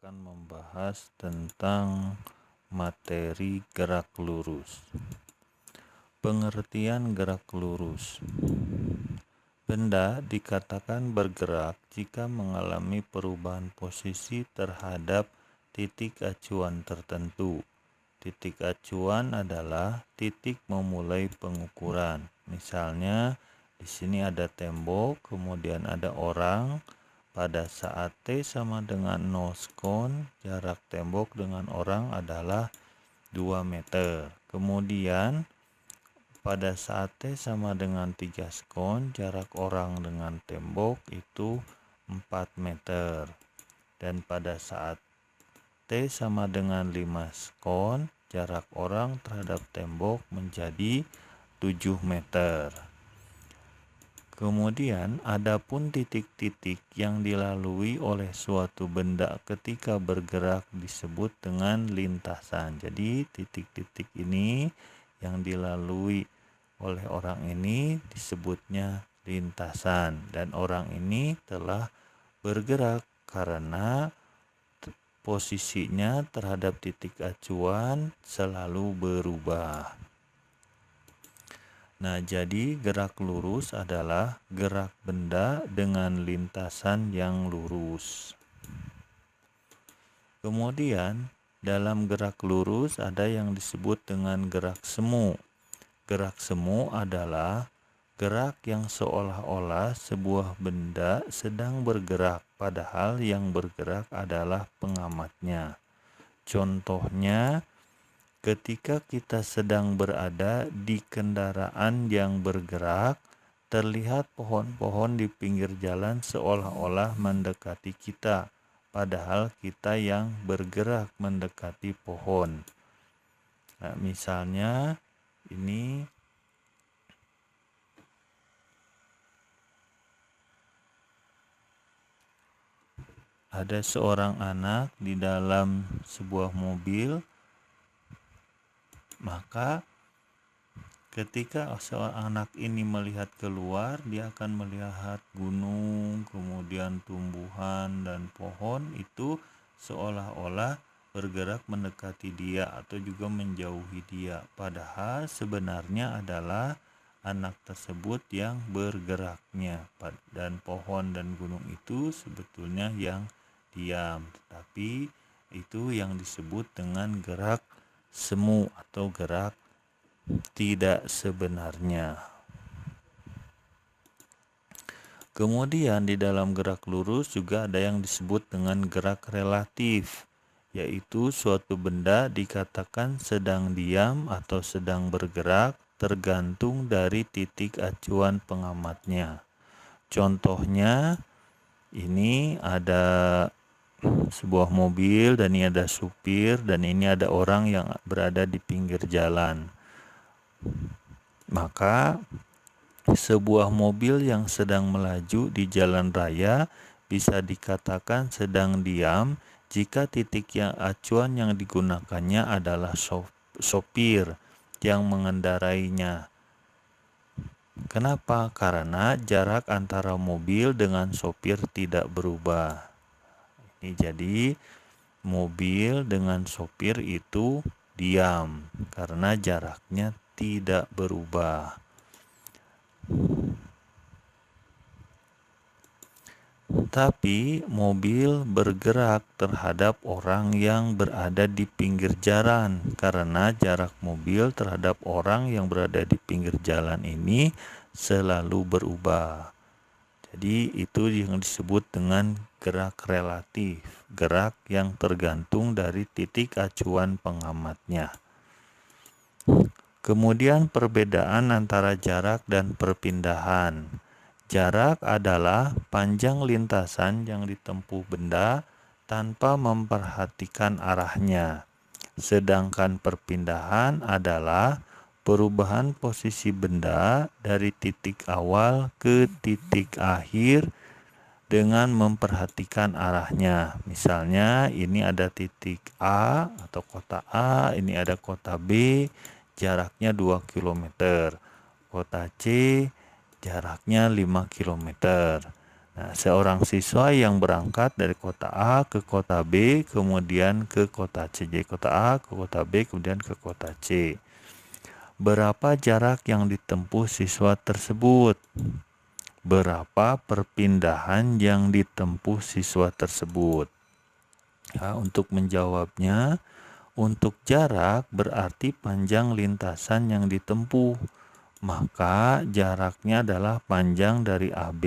akan membahas tentang materi gerak lurus. Pengertian gerak lurus. Benda dikatakan bergerak jika mengalami perubahan posisi terhadap titik acuan tertentu. Titik acuan adalah titik memulai pengukuran. Misalnya, di sini ada tembok, kemudian ada orang. Pada saat T sama dengan 0 sekon, jarak tembok dengan orang adalah 2 meter. Kemudian pada saat T sama dengan 3 sekon, jarak orang dengan tembok itu 4 meter. Dan pada saat T sama dengan 5 sekon, jarak orang terhadap tembok menjadi 7 meter. Kemudian, adapun titik-titik yang dilalui oleh suatu benda ketika bergerak disebut dengan lintasan. Jadi, titik-titik ini yang dilalui oleh orang ini disebutnya lintasan. Dan orang ini telah bergerak karena posisinya terhadap titik acuan selalu berubah. Nah, jadi gerak lurus adalah gerak benda dengan lintasan yang lurus. Kemudian, dalam gerak lurus ada yang disebut dengan gerak semu. Gerak semu adalah gerak yang seolah-olah sebuah benda sedang bergerak, padahal yang bergerak adalah pengamatnya. Contohnya, ketika kita sedang berada di kendaraan yang bergerak, terlihat pohon-pohon di pinggir jalan seolah-olah mendekati kita, padahal kita yang bergerak mendekati pohon. Nah, misalnya ini ada seorang anak di dalam sebuah mobil. Maka ketika seorang anak ini melihat keluar, dia akan melihat gunung, kemudian tumbuhan dan pohon itu seolah-olah bergerak mendekati dia atau juga menjauhi dia. Padahal sebenarnya adalah anak tersebut yang bergeraknya, dan pohon dan gunung itu sebetulnya yang diam. Tetapi itu yang disebut dengan gerak semu atau gerak tidak sebenarnya. Kemudian di dalam gerak lurus juga ada yang disebut dengan gerak relatif, yaitu suatu benda dikatakan sedang diam atau sedang bergerak tergantung dari titik acuan pengamatnya. Contohnya, ini ada sebuah mobil dan ini ada supir dan ini ada orang yang berada di pinggir jalan. Maka sebuah mobil yang sedang melaju di jalan raya bisa dikatakan sedang diam jika titik acuan yang digunakannya adalah sopir yang mengendarainya. Kenapa? Karena jarak antara mobil dengan sopir tidak berubah. Jadi mobil dengan sopir itu diam karena jaraknya tidak berubah. Tapi mobil bergerak terhadap orang yang berada di pinggir jalan karena jarak mobil terhadap orang yang berada di pinggir jalan ini selalu berubah. Jadi itu yang disebut dengan gerak relatif, gerak yang tergantung dari titik acuan pengamatnya. Kemudian perbedaan antara jarak dan perpindahan. Jarak adalah panjang lintasan yang ditempuh benda tanpa memperhatikan arahnya. Sedangkan perpindahan adalah perubahan posisi benda dari titik awal ke titik akhir dengan memperhatikan arahnya. Misalnya ini ada titik A atau kota A, ini ada kota B, jaraknya 2 km. Kota C jaraknya 5 km. Nah, seorang siswa yang berangkat dari kota A ke kota B, kemudian ke kota C. Jadi kota A ke kota B, kemudian ke kota C. Berapa jarak yang ditempuh siswa tersebut? Berapa perpindahan yang ditempuh siswa tersebut? Nah, untuk menjawabnya, untuk jarak berarti panjang lintasan yang ditempuh. Maka jaraknya adalah panjang dari AB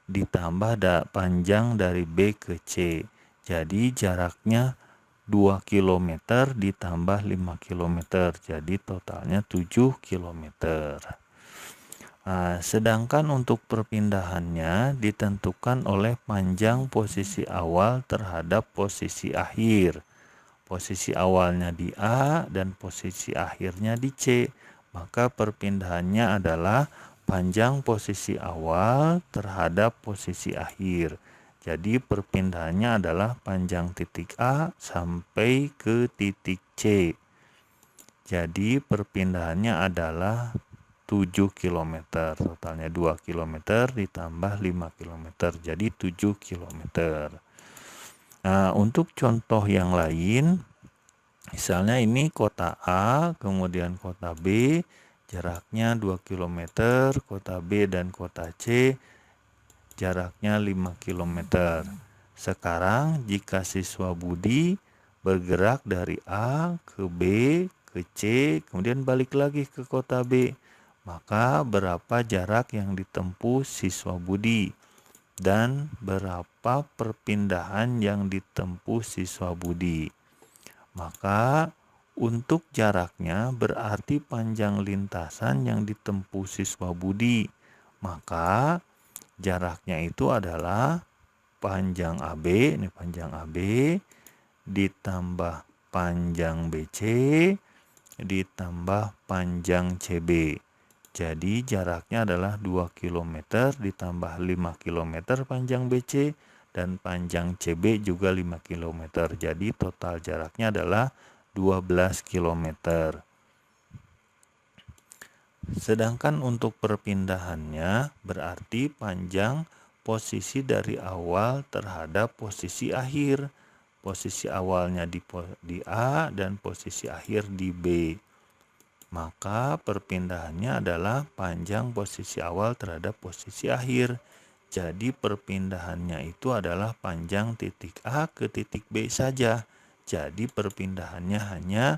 ditambah panjang dari B ke C. Jadi jaraknya 2 km ditambah 5 km. Jadi totalnya 7 km. Nah, sedangkan untuk perpindahannya ditentukan oleh panjang posisi awal terhadap posisi akhir. Posisi awalnya di A dan posisi akhirnya di C. Maka perpindahannya adalah panjang posisi awal terhadap posisi akhir. Jadi perpindahannya adalah panjang titik A sampai ke titik C. Jadi perpindahannya adalah 7 km. Totalnya 2 km ditambah 5 km. Jadi 7 km. Nah, untuk contoh yang lain, misalnya ini kota A, kemudian kota B, jaraknya 2 km, kota B dan kota C, jaraknya 5 km. Sekarang jika siswa Budi bergerak dari A ke B, ke C, kemudian balik lagi ke kota B, maka berapa jarak yang ditempuh siswa Budi? Dan berapa perpindahan yang ditempuh siswa Budi? Maka untuk jaraknya berarti panjang lintasan yang ditempuh siswa Budi. Maka jaraknya itu adalah panjang AB, ini panjang AB ditambah panjang BC ditambah panjang CB. Jadi jaraknya adalah 2 km ditambah 5 km panjang BC dan panjang CB juga 5 km. Jadi total jaraknya adalah 12 km. Sedangkan untuk perpindahannya berarti panjang posisi dari awal terhadap posisi akhir. Posisi awalnya di A dan posisi akhir di B. Maka perpindahannya adalah panjang posisi awal terhadap posisi akhir. Jadi perpindahannya itu adalah panjang titik A ke titik B saja. Jadi perpindahannya hanya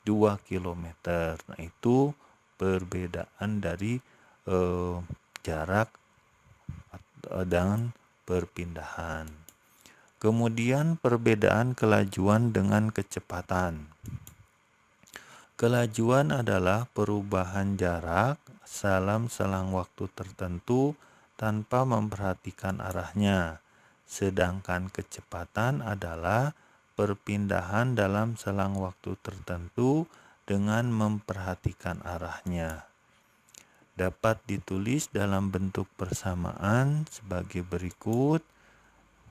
2 km. Nah, itu perbedaan dari jarak dan perpindahan. Kemudian perbedaan kelajuan dengan kecepatan. Kelajuan adalah perubahan jarak dalam selang waktu tertentu tanpa memperhatikan arahnya. Sedangkan kecepatan adalah perpindahan dalam selang waktu tertentu dengan memperhatikan arahnya. Dapat ditulis dalam bentuk persamaan sebagai berikut.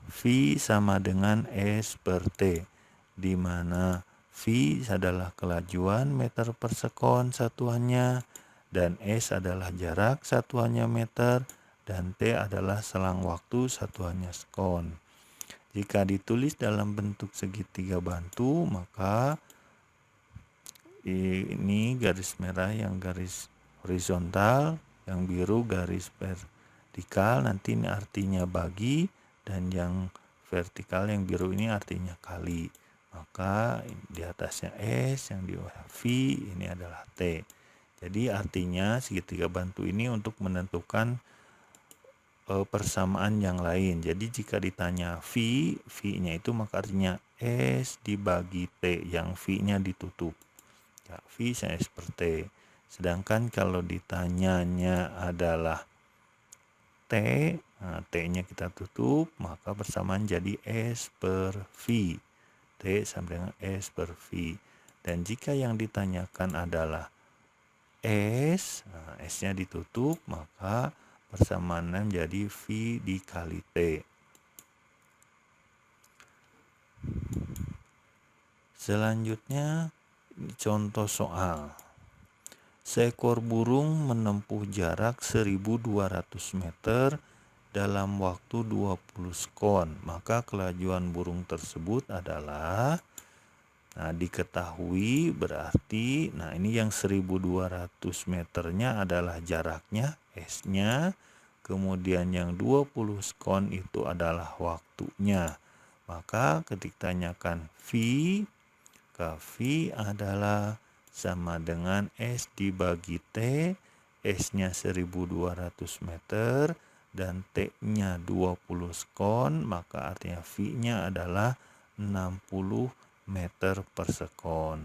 V sama dengan S per T, di mana V adalah kelajuan meter per sekon satuannya, dan S adalah jarak satuannya meter, dan T adalah selang waktu satuannya sekon. Jika ditulis dalam bentuk segitiga bantu, maka ini garis merah yang garis horizontal, yang biru garis vertikal, nanti ini artinya bagi, dan yang vertikal yang biru ini artinya kali. Maka di atasnya S, yang di bawah V, ini adalah T. Jadi artinya segitiga bantu ini untuk menentukan persamaan yang lain. Jadi jika ditanya V, V-nya itu maka artinya S dibagi T, yang V-nya ditutup. Ya, V sama S per T. Sedangkan kalau ditanyanya adalah T, nah, T-nya kita tutup, maka persamaan jadi S per V. T sama dengan S per V. Dan jika yang ditanyakan adalah S, nah, S-nya ditutup, maka persamaannya menjadi V dikali T. Selanjutnya, contoh soal. Seekor burung menempuh jarak 1200 meter dalam waktu 20 sekon, maka kelajuan burung tersebut adalah, nah diketahui berarti, nah ini yang 1200 meternya adalah jaraknya S-nya, kemudian yang 20 sekon itu adalah waktunya. Maka ketika tanyakan V, V adalah sama dengan S dibagi T, S-nya 1200 meter, dan T-nya 20 sekon, maka artinya V-nya adalah 60 meter per sekon.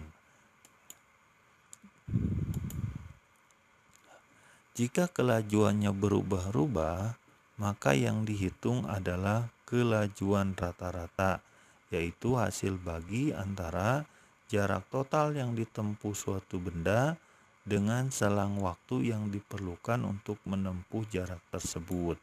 Jika kelajuannya berubah-ubah, maka yang dihitung adalah kelajuan rata-rata, yaitu hasil bagi antara jarak total yang ditempuh suatu benda dengan selang waktu yang diperlukan untuk menempuh jarak tersebut.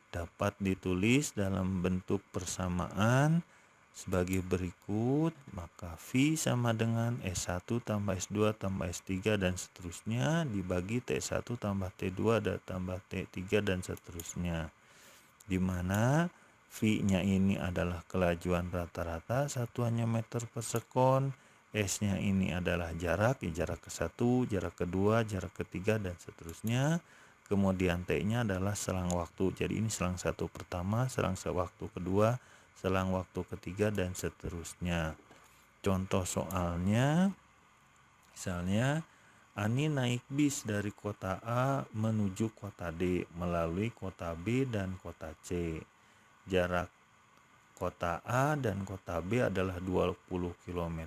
Dapat ditulis dalam bentuk persamaan sebagai berikut, maka V sama dengan S1 tambah S2 tambah S3 dan seterusnya dibagi T1 tambah T2 dan tambah T3 dan seterusnya. Di mana V-nya ini adalah kelajuan rata-rata, satuannya meter per sekon, S-nya ini adalah jarak, jarak ke-1, jarak kedua, jarak ketiga, dan seterusnya. Kemudian T-nya adalah selang waktu. Jadi ini selang satu pertama, selang waktu kedua, selang waktu ketiga, dan seterusnya. Contoh soalnya, misalnya Ani naik bis dari kota A menuju kota D melalui kota B dan kota C. Jarak kota A dan kota B adalah 20 km,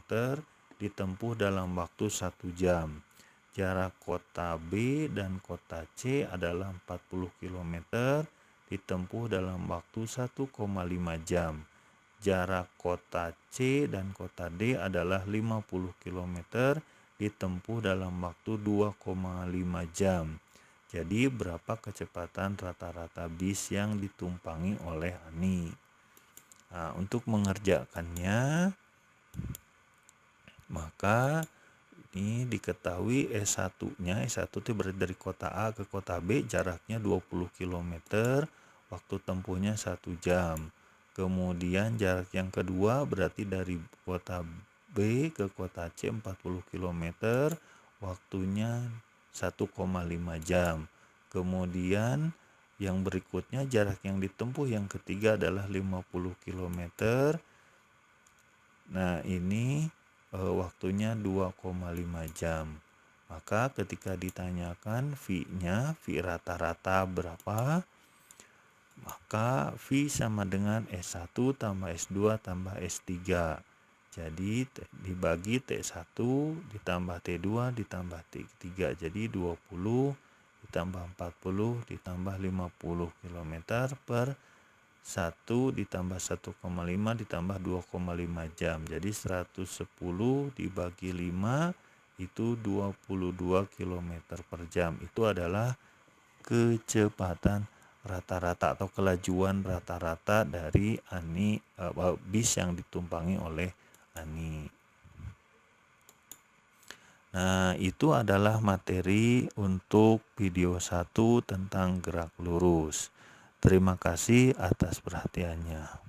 ditempuh dalam waktu 1 jam. Jarak kota B dan kota C adalah 40 km, ditempuh dalam waktu 1,5 jam. Jarak kota C dan kota D adalah 50 km, ditempuh dalam waktu 2,5 jam. Jadi berapa kecepatan rata-rata bis yang ditumpangi oleh Ani? Nah, untuk mengerjakannya, maka ini diketahui S1-nya, S1 itu berarti dari kota A ke kota B, jaraknya 20 km, waktu tempuhnya 1 jam. Kemudian jarak yang kedua berarti dari kota B ke kota C 40 km, waktunya 1,5 jam. Kemudian yang berikutnya jarak yang ditempuh yang ketiga adalah 50 km. Nah, ini waktunya 2,5 jam. Maka ketika ditanyakan V-nya, V rata-rata berapa? Maka V sama dengan S1 tambah S2 tambah S3. Jadi dibagi T1 ditambah T2 ditambah T3. Jadi 20 ditambah 40 ditambah 50 km per 1 ditambah 1,5 ditambah 2,5 jam. Jadi 110 dibagi 5 itu 22 km per jam. Itu adalah kecepatan rata-rata atau kelajuan rata-rata dari Ani, bis yang ditumpangi oleh Ani. Nah, itu adalah materi untuk video 1 tentang gerak lurus. Terima kasih atas perhatiannya.